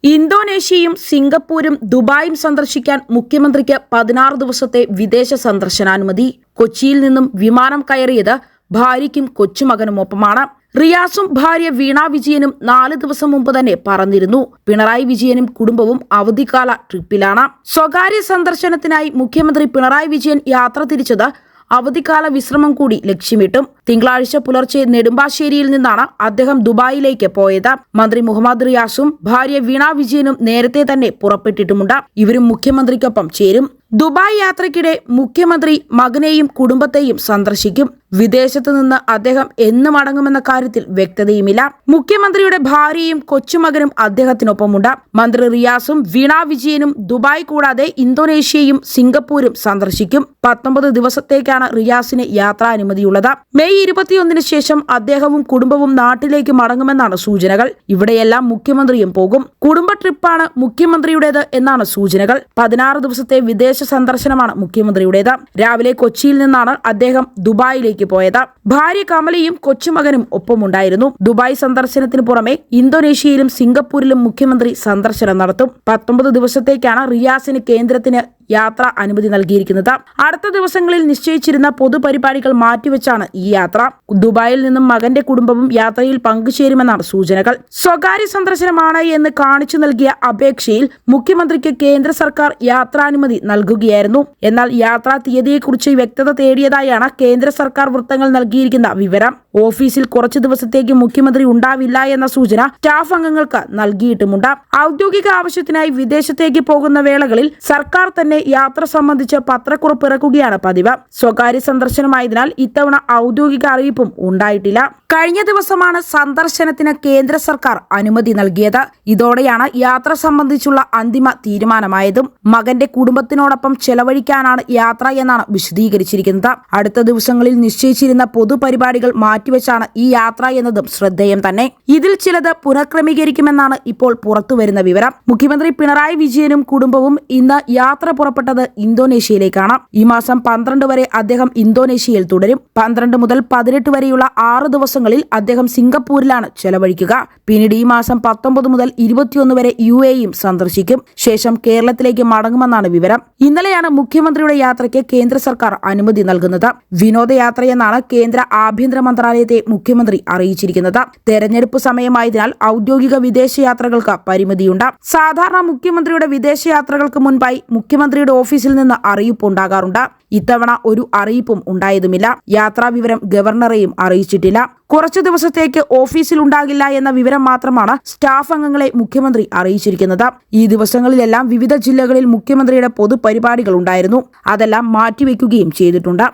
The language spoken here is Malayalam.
ഇന്തോനേഷ്യയും സിംഗപ്പൂരും ദുബായും സന്ദർശിക്കാൻ മുഖ്യമന്ത്രിക്ക് 16 ദിവസത്തെ വിദേശ സന്ദർശനാനുമതി. കൊച്ചിയിൽ നിന്നും വിമാനം കയറിയത് ഭാര്യയ്ക്കും കൊച്ചുമകനുമൊപ്പമാണ്. റിയാസും ഭാര്യ വീണ വിജയനും 4 ദിവസം മുമ്പ് തന്നെ പറന്നിരുന്നു. പിണറായി വിജയനും കുടുംബവും അവധിക്കാല ട്രിപ്പിലാണ്. സ്വകാര്യ സന്ദർശനത്തിനായി മുഖ്യമന്ത്രി പിണറായി വിജയൻ യാത്ര തിരിച്ചത് അവധിക്കാല വിശ്രമം കൂടി ലക്ഷ്യമിട്ടും. തിങ്കളാഴ്ച പുലർച്ചെ നെടുമ്പാശ്ശേരിയിൽ നിന്നാണ് അദ്ദേഹം ദുബായിലേക്ക് പോയത്. മന്ത്രി മുഹമ്മദ് റിയാസും ഭാര്യ വീണ വിജയനും നേരത്തെ തന്നെ പുറപ്പെട്ടിട്ടുമുണ്ട്. ഇവരും മുഖ്യമന്ത്രിക്കൊപ്പം ചേരും. ദുബായ് യാത്രയ്ക്കിടെ മുഖ്യമന്ത്രി മകനെയും കുടുംബത്തെയും സന്ദർശിക്കും. വിദേശത്ത് നിന്ന് അദ്ദേഹം എന്ന് മടങ്ങുമെന്ന കാര്യത്തിൽ വ്യക്തതയുമില്ല. മുഖ്യമന്ത്രിയുടെ ഭാര്യയും കൊച്ചുമകനും അദ്ദേഹത്തിനൊപ്പമുണ്ട്. മന്ത്രി റിയാസും വീണ വിജയനും ദുബായ് കൂടാതെ ഇന്തോനേഷ്യയും സിംഗപ്പൂരും സന്ദർശിക്കും. 19 ദിവസത്തേക്കാണ് റിയാസിന് യാത്രാനുമതിയുള്ളത്. മെയ് 21 ശേഷം അദ്ദേഹവും കുടുംബവും നാട്ടിലേക്ക് മടങ്ങുമെന്നാണ് സൂചനകൾ. ഇവിടെയെല്ലാം മുഖ്യമന്ത്രിയും പോകും. കുടുംബ ട്രിപ്പാണ് മുഖ്യമന്ത്രിയുടേത് എന്നാണ് സൂചനകൾ. 16 ദിവസത്തെ വിദേശ സന്ദർശനമാണ് മുഖ്യമന്ത്രിയുടേത്. രാവിലെ കൊച്ചിയിൽ നിന്നാണ് അദ്ദേഹം ദുബായിലേക്ക് പോയത്. ഭാര്യ കമലയും കൊച്ചുമകനും ഒപ്പമുണ്ടായിരുന്നു. ദുബായ് സന്ദർശനത്തിന് പുറമെ ഇന്തോനേഷ്യയിലും സിംഗപ്പൂരിലും മുഖ്യമന്ത്രി സന്ദർശനം നടത്തും. 19 ദിവസത്തേക്കാണ് റിയാസിന് കേന്ദ്രത്തിന് യാത്രാ അനുമതി നൽകിയിരിക്കുന്നത്. അടുത്ത ദിവസങ്ങളിൽ നിശ്ചയിച്ചിരുന്ന പൊതുപരിപാടികൾ മാറ്റിവെച്ചാണ് ഈ യാത്ര. ദുബായിൽ നിന്നും മകന്റെ കുടുംബവും യാത്രയിൽ പങ്കുചേരുമെന്നാണ് സൂചനകൾ. സ്വകാര്യ സന്ദർശനമാണ് എന്ന് കാണിച്ചു നൽകിയ അപേക്ഷയിൽ മുഖ്യമന്ത്രിക്ക് കേന്ദ്ര സർക്കാർ യാത്രാനുമതി നൽകുകയായിരുന്നു. എന്നാൽ യാത്രാ തീയതിയെക്കുറിച്ച് വ്യക്തത തേടിയതായാണ് കേന്ദ്ര സർക്കാർ വൃത്തങ്ങൾ നൽകിയിരിക്കുന്ന വിവരം. ഓഫീസിൽ കുറച്ചു ദിവസത്തേക്ക് മുഖ്യമന്ത്രി ഉണ്ടാവില്ല എന്ന സൂചന സ്റ്റാഫ് അംഗങ്ങൾക്ക് നൽകിയിട്ടുമുണ്ട്. ഔദ്യോഗിക ആവശ്യത്തിനായി വിദേശത്തേക്ക് പോകുന്ന വേളകളിൽ സർക്കാർ തന്നെ യാത്ര സംബന്ധിച്ച് പത്രക്കുറിപ്പ് ഇറക്കുകയാണ് പതിവ്. സ്വകാര്യ സന്ദർശനമായതിനാൽ ഇത്തവണ ഔദ്യോഗിക അറിയിപ്പും ഉണ്ടായിട്ടില്ല. കഴിഞ്ഞ ദിവസമാണ് സന്ദർശനത്തിന് കേന്ദ്ര സർക്കാർ അനുമതി നൽകിയത്. ഇതോടെയാണ് യാത്ര സംബന്ധിച്ചുള്ള അന്തിമ തീരുമാനമായതും. മകന്റെ കുടുംബത്തിനോടൊപ്പം ചെലവഴിക്കാനാണ് യാത്ര എന്നാണ് വിശദീകരിച്ചിരിക്കുന്നത്. അടുത്ത ദിവസങ്ങളിൽ നിശ്ചയിച്ചിരുന്ന പൊതുപരിപാടികൾ മാറ്റിവെച്ചാണ് ഈ യാത്ര എന്നതും ശ്രദ്ധേയം തന്നെ. ഇതിൽ ചിലത് പുനഃക്രമീകരിക്കുമെന്നാണ് ഇപ്പോൾ പുറത്തുവരുന്ന വിവരം. മുഖ്യമന്ത്രി പിണറായി വിജയനും കുടുംബവും ഇന്ന് യാത്ര പുറപ്പെട്ടത് ഇന്തോനേഷ്യയിലേക്കാണ്. ഈ മാസം 12 വരെ അദ്ദേഹം ഇന്തോനേഷ്യയിൽ തുടരും. 12 മുതൽ 18 വരെയുള്ള 6 ദിവസങ്ങളിൽ അദ്ദേഹം സിംഗപ്പൂരിലാണ് ചെലവഴിക്കുക. പിന്നീട് ഈ മാസം 19 മുതൽ 21 വരെ UAEയും സന്ദർശിക്കും. ശേഷം കേരളത്തിലേക്ക് മടങ്ങുമെന്നാണ് വിവരം. ഇന്നലെയാണ് മുഖ്യമന്ത്രിയുടെ യാത്രയ്ക്ക് കേന്ദ്ര സർക്കാർ അനുമതി നൽകുന്നത്. വിനോദയാത്രയെന്നാണ് കേന്ദ്ര ആഭ്യന്തര മന്ത്രാലയത്തെ മുഖ്യമന്ത്രി അറിയിച്ചിരിക്കുന്നത്. തെരഞ്ഞെടുപ്പ് സമയമായതിനാൽ ഔദ്യോഗിക വിദേശയാത്രകൾക്ക് പരിമിതിയുണ്ട്. സാധാരണ മുഖ്യമന്ത്രിയുടെ വിദേശയാത്രകൾക്ക് മുൻപായി മുഖ്യമന്ത്രിയുടെ ഓഫീസിൽ നിന്ന് അറിയിപ്പുണ്ടാകാറുണ്ട്. ഇത്തവണ ഒരു അറിയിപ്പും ഉണ്ടായതുമില്ല. യാത്രാ വിവരം ഗവർണറെയും അറിയിച്ചിട്ടില്ല. കുറച്ചു ദിവസത്തേക്ക് ഓഫീസിൽ ഉണ്ടാകില്ല എന്ന വിവരം മാത്രമാണ് സ്റ്റാഫ് അംഗങ്ങളെ മുഖ്യമന്ത്രി അറിയിച്ചിരിക്കുന്നത്. ഈ ദിവസങ്ങളിലെല്ലാം വിവിധ ജില്ലകളിൽ മുഖ്യമന്ത്രിയുടെ പൊതുപരിപാടികൾ ഉണ്ടായിരുന്നു. അതെല്ലാം മാറ്റിവെക്കുകയും ചെയ്തിട്ടുണ്ട്.